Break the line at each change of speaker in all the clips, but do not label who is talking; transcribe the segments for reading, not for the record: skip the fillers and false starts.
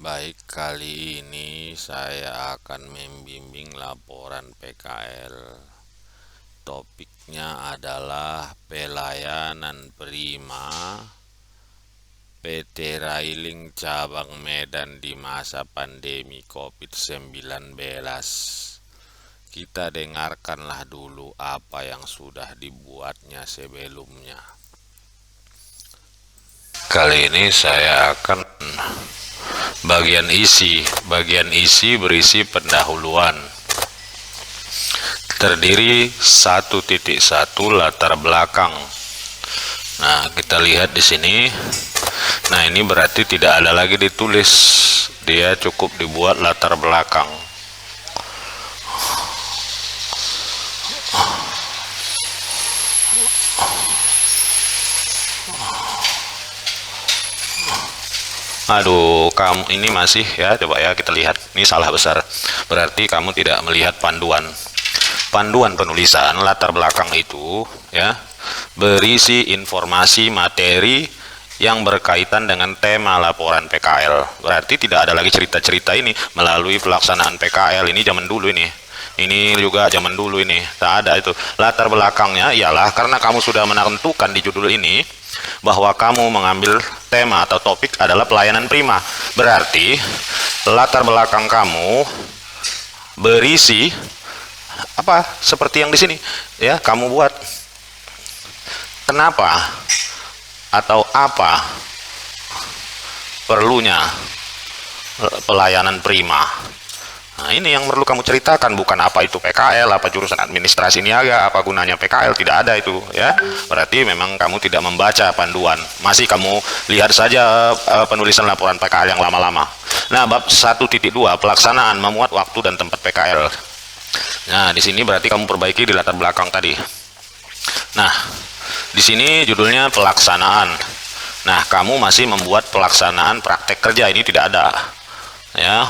Baik, kali ini saya akan membimbing laporan PKL. Topiknya adalah pelayanan prima PT Railing Cabang Medan di masa pandemi COVID-19. Kita dengarkanlah dulu apa yang sudah dibuatnya sebelumnya. Kali ini saya akan Bagian isi berisi pendahuluan. Terdiri 1.1 latar belakang. Nah, kita lihat di sini. Nah, ini berarti tidak ada lagi ditulis. Dia cukup dibuat latar belakang. Aduh, kamu ini masih ya, coba ya kita lihat. Ini salah besar. Berarti kamu tidak melihat panduan. Panduan penulisan latar belakang itu ya berisi informasi materi yang berkaitan dengan tema laporan PKL. Berarti tidak ada lagi cerita-cerita ini melalui pelaksanaan PKL. Ini zaman dulu ini. Ini juga zaman dulu ini. Tak ada itu. Latar belakangnya ialah karena kamu sudah menentukan di judul ini bahwa kamu mengambil tema atau topik adalah pelayanan prima. Berarti latar belakang kamu berisi apa? Seperti yang di sini ya, kamu buat kenapa atau apa perlunya pelayanan prima. Nah, ini yang perlu kamu ceritakan, bukan apa itu PKL, apa jurusan administrasi niaga, apa gunanya PKL, tidak ada itu ya. Berarti memang kamu tidak membaca panduan. Masih kamu lihat saja penulisan laporan PKL yang lama-lama. Nah, bab 1.2 pelaksanaan memuat waktu dan tempat PKL. Nah, di sini berarti kamu perbaiki di latar belakang tadi. Nah, di sini judulnya pelaksanaan. Nah, kamu masih membuat pelaksanaan praktek kerja, ini tidak ada. Ya.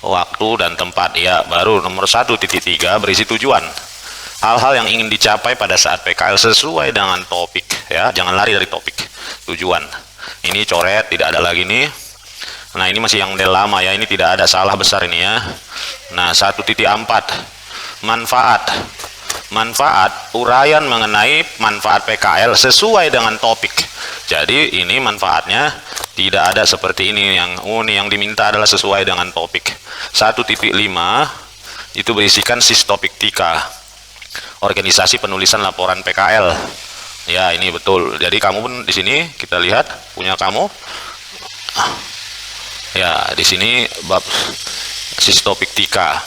Waktu dan tempat ya, baru nomor 1.3 berisi tujuan. Hal-hal yang ingin dicapai pada saat PKL sesuai dengan topik ya, jangan lari dari topik. Tujuan. Ini coret, tidak ada lagi nih. Nah, ini masih yang model lama ya, ini tidak ada, salah besar ini ya. Nah, 1.4 manfaat. Manfaat, uraian mengenai manfaat PKL sesuai dengan topik. Jadi ini manfaatnya tidak ada seperti ini yang ini yang diminta adalah sesuai dengan topik. 1.5 itu berisikan sistopiktika, organisasi penulisan laporan PKL. Ya, ini betul. Jadi kamu pun di sini kita lihat punya kamu. Ya, di sini bab sistopiktika.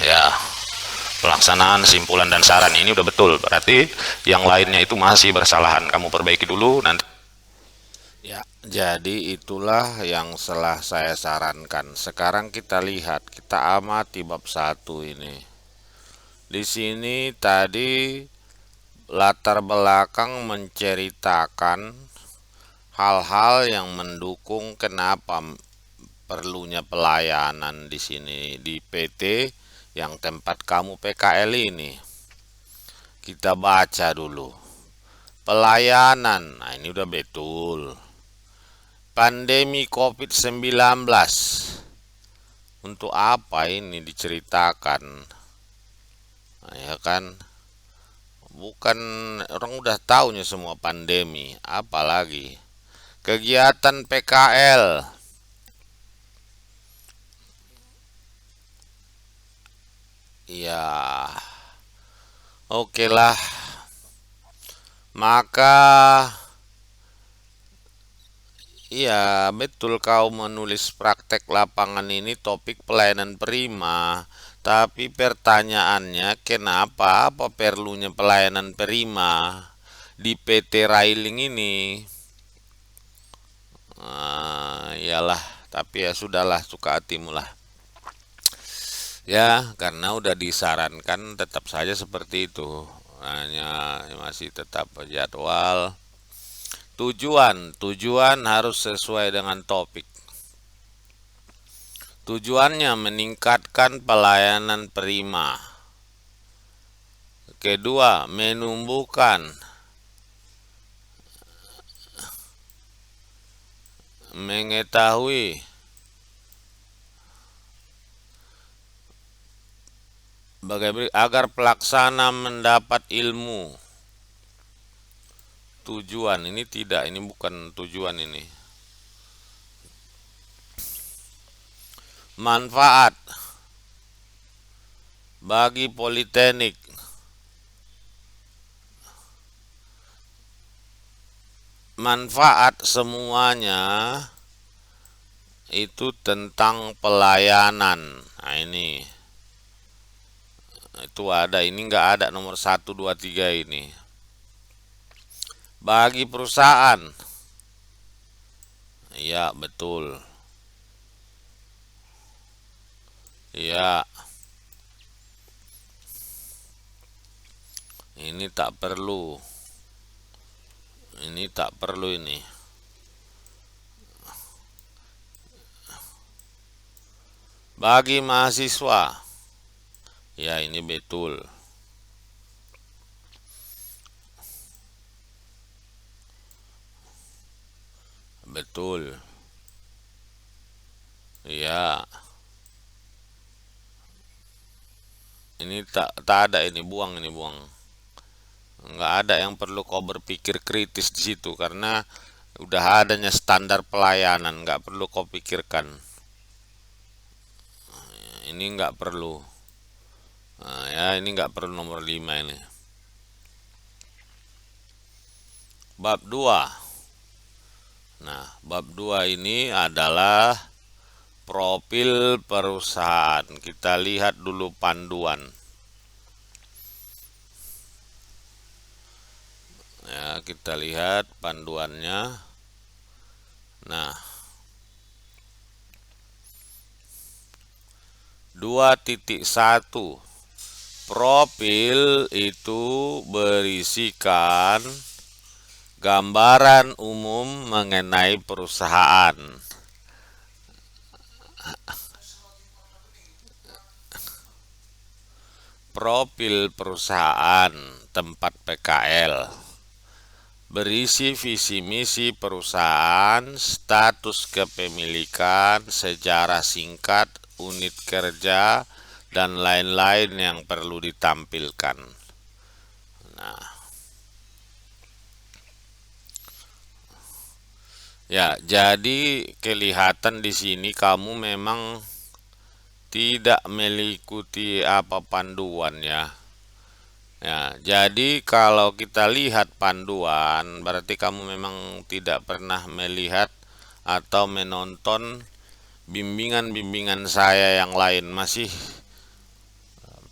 Ya, pelaksanaan, simpulan dan saran ini udah betul. Berarti yang lainnya itu masih bersalahan. Kamu perbaiki dulu nanti. Ya, jadi itulah yang telah saya sarankan. Sekarang kita lihat, kita amati bab 1 ini. Di sini tadi latar belakang menceritakan hal-hal yang mendukung kenapa perlunya pelayanan di sini di PT yang tempat kamu PKL ini. Kita baca dulu. Pelayanan. Nah, ini udah betul. Pandemi COVID-19. Untuk apa ini diceritakan? Nah, ya kan? Bukan, orang udah tahunya semua pandemi, apalagi kegiatan PKL. Ya, oke lah. Maka iya, betul kau menulis praktek lapangan ini topik pelayanan prima. Tapi pertanyaannya, kenapa apa perlunya pelayanan prima di PT Railing ini? Iyalah, tapi ya sudahlah, suka hatimu lah. Ya, karena udah disarankan tetap saja seperti itu. Hanya masih tetap jadwal. Tujuan harus sesuai dengan topik. Tujuannya meningkatkan pelayanan prima. Kedua, menumbuhkan, mengetahui
agar pelaksana mendapat ilmu. Tujuan ini tidak, ini bukan tujuan ini. Manfaat bagi politeknik. Manfaat semuanya itu tentang pelayanan. Nah ini itu ada, ini nggak ada nomor 1, 2, 3 ini. Bagi perusahaan, iya betul, iya ini tak perlu, ini tak perlu ini. Bagi mahasiswa, ya ini betul. Betul. Ya, ini tak ada, ini buang, ini buang. Nggak ada yang perlu kau berpikir kritis di situ karena udah adanya standar pelayanan, nggak perlu kau pikirkan. Ini nggak perlu. Nah, ya ini nggak perlu nomor 5 ini. Bab 2. Nah, bab 2 ini adalah profil perusahaan. Kita lihat dulu panduan. Ya, kita lihat panduannya. Nah, 2.1 profil itu berisikan gambaran umum mengenai perusahaan. Profil perusahaan tempat PKL berisi visi misi perusahaan, status kepemilikan, sejarah singkat, unit kerja, dan lain-lain yang perlu ditampilkan. Nah, ya, jadi kelihatan di sini kamu memang tidak mengikuti apa panduan ya. Ya, jadi kalau kita lihat panduan, berarti kamu memang tidak pernah melihat atau menonton bimbingan-bimbingan saya yang lain. Masih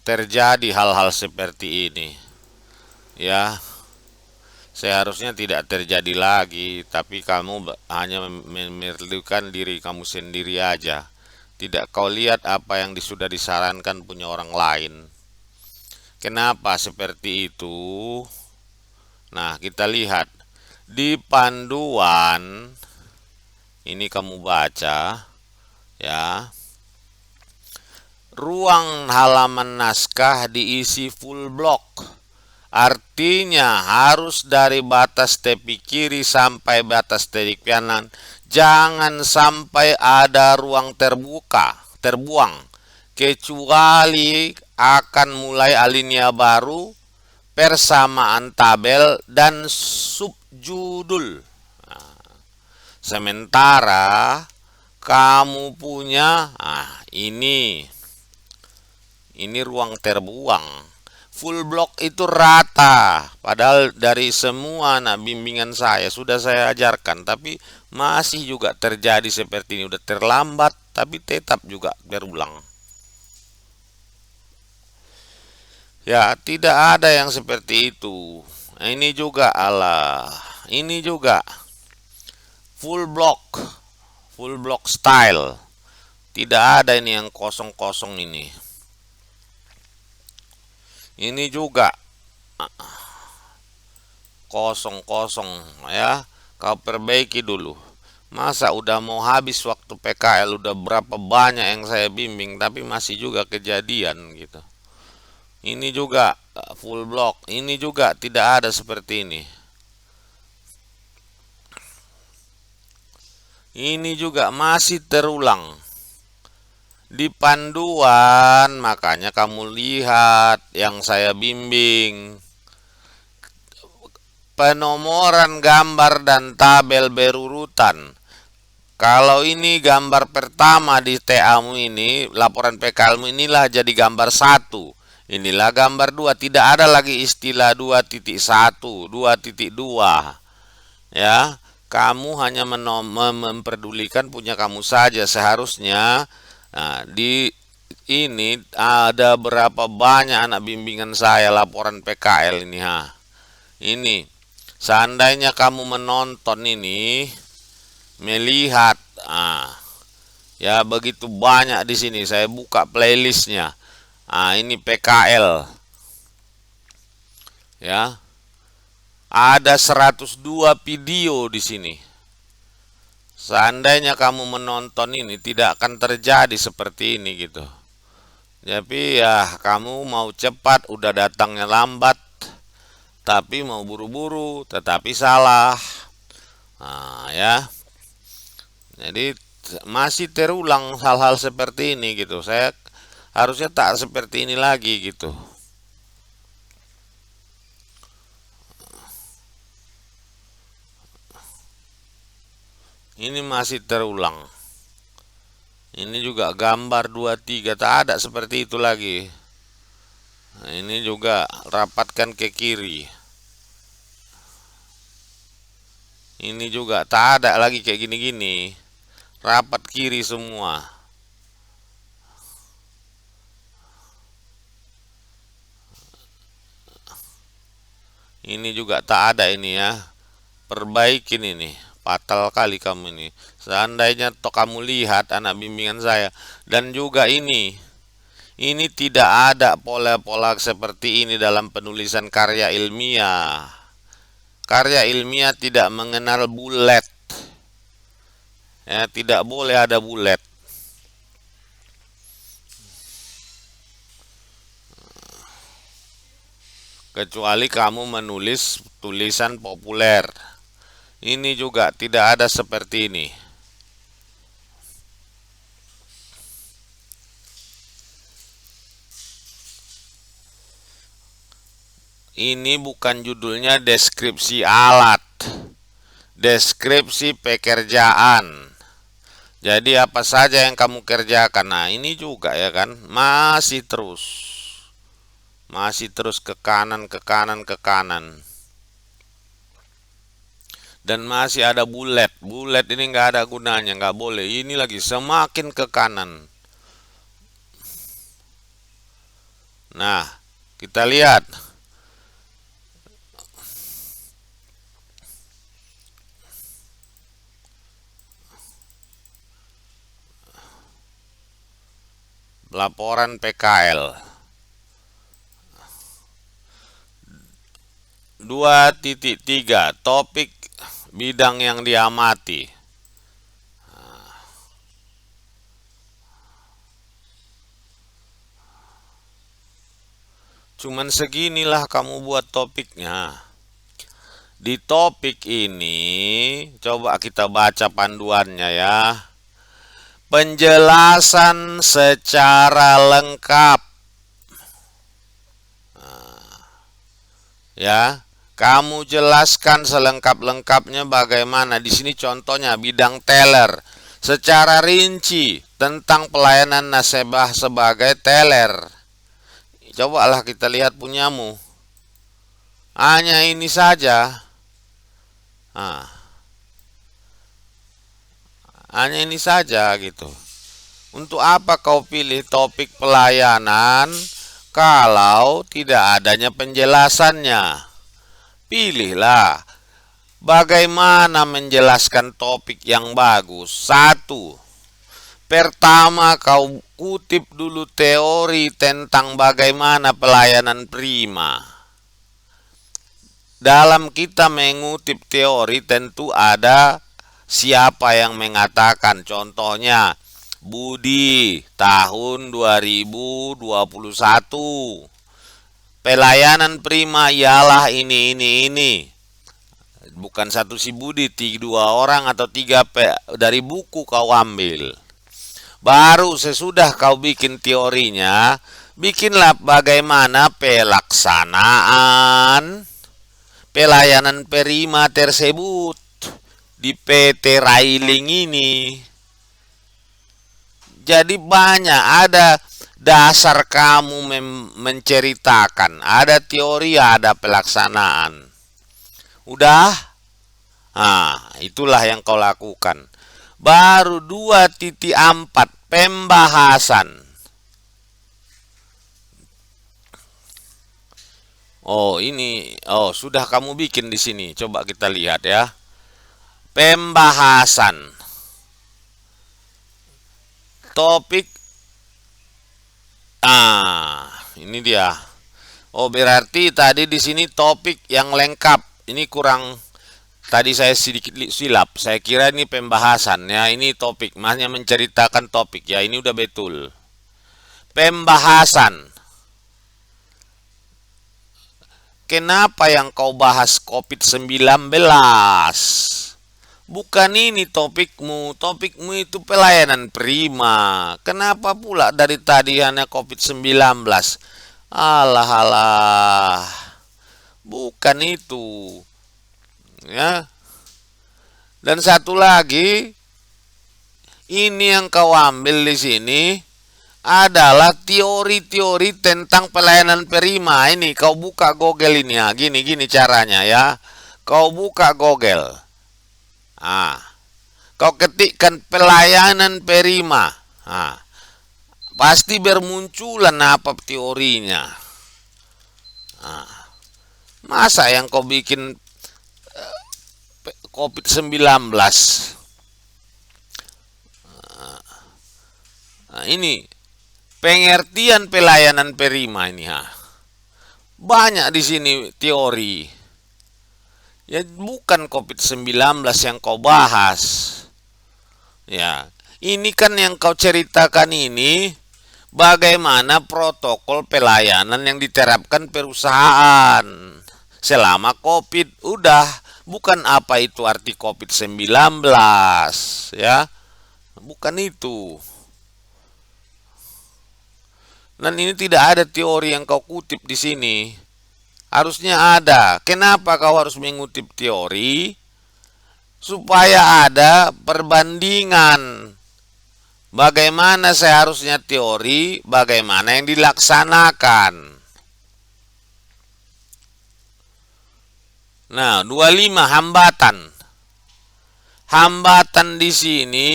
terjadi hal-hal seperti ini. Ya, seharusnya tidak terjadi lagi, tapi kamu hanya memerlukan diri kamu sendiri aja. Tidak kau lihat apa yang sudah disarankan punya orang lain. Kenapa seperti itu? Nah, kita lihat di panduan ini kamu baca ya. Ruang halaman naskah diisi full block. Artinya harus dari batas tepi kiri sampai batas tepi kanan. Jangan sampai ada ruang terbuang. Kecuali akan mulai alinea baru, persamaan tabel, dan subjudul. Sementara kamu punya, ini ruang terbuang. Full block itu rata. Padahal dari semua bimbingan saya sudah saya ajarkan, tapi masih juga terjadi seperti ini. Udah terlambat, tapi tetap juga berulang. Ya, tidak ada yang seperti itu. Ini juga ini juga full block style. Tidak ada ini yang kosong-kosong ini. Ini juga kosong-kosong ya. Kau perbaiki dulu. Masa udah mau habis waktu PKL, udah berapa banyak yang saya bimbing tapi masih juga kejadian gitu. Ini juga full block. Ini juga tidak ada seperti ini. Ini juga masih terulang. Di panduan, makanya kamu lihat yang saya bimbing. Penomoran gambar dan tabel berurutan. Kalau ini gambar pertama di TA-mu ini, laporan PKL-mu inilah jadi gambar 1. Inilah gambar 2. Tidak ada lagi istilah 2.1, 2.2. Ya, kamu hanya memperdulikan punya kamu saja seharusnya. Nah, di ini ada berapa banyak anak bimbingan saya laporan PKL ini, Ini, seandainya kamu menonton ini, melihat, ya begitu banyak di sini. Saya buka playlistnya. Ini PKL, ya. Ada 102 video di sini. Seandainya kamu menonton ini, tidak akan terjadi seperti ini gitu. Tapi ya kamu mau cepat, udah datangnya lambat, tapi mau buru-buru, tetapi salah. Ya. Jadi masih terulang hal-hal seperti ini gitu. Saya harusnya tak seperti ini lagi gitu. Ini masih terulang. Ini juga gambar 23, tak ada seperti itu lagi. Nah, ini juga rapatkan ke kiri. Ini juga tak ada lagi kayak gini-gini. Rapat kiri semua. Ini juga tak ada ini ya. Perbaikin ini. Fatal kali kamu ini. Seandainya toh kamu lihat anak bimbingan saya. Dan juga ini. Ini tidak ada pola-pola seperti ini dalam penulisan karya ilmiah. Karya ilmiah tidak mengenal bulet. Ya, tidak boleh ada bulet. Kecuali kamu menulis tulisan populer. Ini juga tidak ada seperti ini. Ini bukan judulnya deskripsi alat, deskripsi pekerjaan. Jadi apa saja yang kamu kerjakan. Nah, ini juga ya kan, masih terus ke kanan, ke kanan, ke kanan. Dan masih ada bulet. Bulet ini nggak ada gunanya, nggak boleh. Ini lagi semakin ke kanan. Nah, kita lihat. Laporan PKL 2.3, topik bidang yang diamati. Cuman seginilah kamu buat topiknya. Di topik ini coba kita baca panduannya ya. Penjelasan secara lengkap. Ya, kamu jelaskan selengkap-lengkapnya bagaimana. Di sini contohnya bidang teller secara rinci tentang pelayanan nasabah sebagai teller. Cobalah kita lihat punyamu. Hanya ini saja. Hanya ini saja gitu. Untuk apa kau pilih topik pelayanan kalau tidak adanya penjelasannya? Pilihlah bagaimana menjelaskan topik yang bagus. 1. Pertama, kau kutip dulu teori tentang bagaimana pelayanan prima. Dalam kita mengutip teori tentu ada siapa yang mengatakan. Contohnya Budi tahun 2021. Pelayanan prima ialah ini. Bukan satu si Budi, 2 orang atau 3 dari buku kau ambil. Baru sesudah kau bikin teorinya, bikinlah bagaimana pelaksanaan pelayanan prima tersebut di PT Railing ini. Jadi banyak, ada dasar kamu menceritakan, ada teori, ada pelaksanaan. Udah? Nah, itulah yang kau lakukan. Baru 2.4 pembahasan. Oh, ini sudah kamu bikin di sini. Coba kita lihat ya. Pembahasan. Topik. Ini dia. Oh, berarti tadi di sini topik yang lengkap. Ini kurang, tadi saya sedikit silap. Saya kira ini pembahasan ya. Ini topik, maksudnya menceritakan topik ya. Ini udah betul. Pembahasan. Kenapa yang kau bahas COVID-19? Bukan ini topikmu. Topikmu itu pelayanan prima. Kenapa pula dari tadi hanya COVID-19? Alah. Bukan itu. Ya. Dan satu lagi, ini yang kau ambil di sini adalah teori-teori tentang pelayanan prima. Ini kau buka Google ini ya. Gini caranya ya. Kau buka Google. Kau ketikkan pelayanan prima. Pasti bermunculan apa teorinya. Masa yang kau bikin COVID-19? Ini pengertian pelayanan prima ini banyak di sini teori. Ya bukan COVID-19 yang kau bahas. Ya, ini kan yang kau ceritakan ini bagaimana protokol pelayanan yang diterapkan perusahaan selama COVID. Udah, bukan apa itu arti COVID-19 ya. Bukan itu. Dan ini tidak ada teori yang kau kutip di sini. Harusnya ada. Kenapa kau harus mengutip teori? Supaya ada perbandingan. Bagaimana seharusnya teori, bagaimana yang dilaksanakan. Nah, 25 hambatan. Hambatan di sini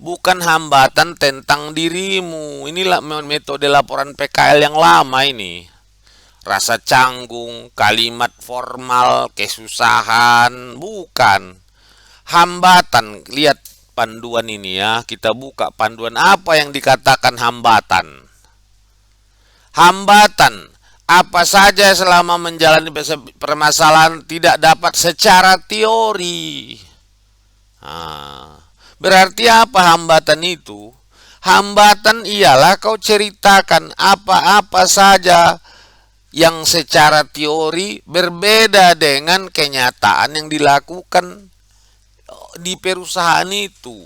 bukan hambatan tentang dirimu. Inilah metode laporan PKL yang lama ini. Rasa canggung, kalimat formal, kesusahan, bukan. Hambatan, lihat panduan ini ya. Kita buka panduan apa yang dikatakan hambatan. Hambatan, apa saja selama menjalani permasalahan tidak dapat secara teori. Berarti apa hambatan itu? Hambatan ialah kau ceritakan apa-apa saja yang secara teori berbeda dengan kenyataan yang dilakukan di perusahaan itu.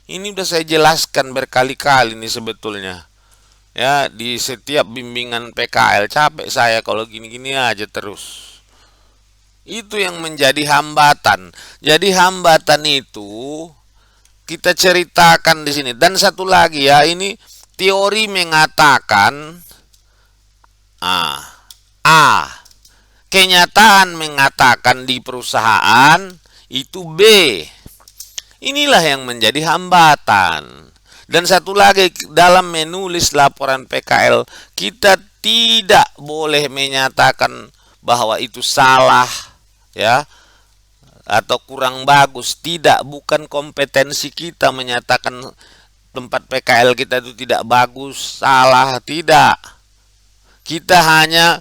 Ini udah saya jelaskan berkali-kali nih sebetulnya. Ya, di setiap bimbingan PKL capek saya kalau gini-gini aja terus. Itu yang menjadi hambatan. Jadi hambatan itu kita ceritakan di sini. Dan satu lagi ya, ini teori mengatakan kenyataan mengatakan di perusahaan itu B. Inilah yang menjadi hambatan. Dan satu lagi, dalam menulis laporan PKL kita tidak boleh menyatakan bahwa itu salah ya atau kurang bagus. Tidak, bukan kompetensi kita menyatakan tempat PKL kita itu tidak bagus, salah, tidak. Kita hanya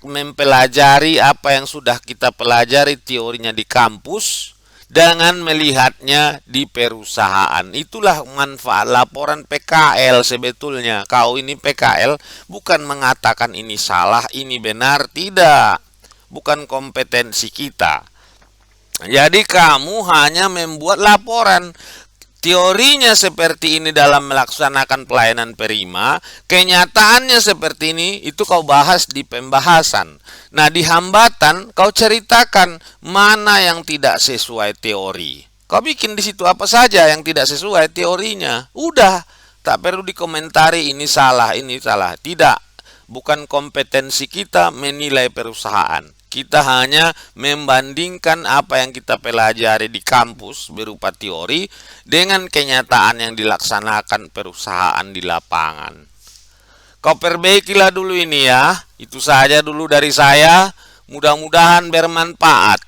mempelajari apa yang sudah kita pelajari teorinya di kampus dengan melihatnya di perusahaan. Itulah manfaat laporan PKL sebetulnya. Kau ini PKL bukan mengatakan ini salah, ini benar, tidak. Bukan kompetensi kita. Jadi kamu hanya membuat laporan. teorinya seperti ini dalam melaksanakan pelayanan Prima, kenyataannya seperti ini, itu kau bahas di pembahasan. Nah, di hambatan kau ceritakan mana yang tidak sesuai teori. Kau bikin di situ apa saja yang tidak sesuai teorinya. Udah, tak perlu dikomentari ini salah, ini salah. Tidak, bukan kompetensi kita menilai perusahaan. Kita hanya membandingkan apa yang kita pelajari di kampus berupa teori dengan kenyataan yang dilaksanakan perusahaan di lapangan. Kau perbaikilah dulu ini ya. Itu saja dulu dari saya. Mudah-mudahan bermanfaat.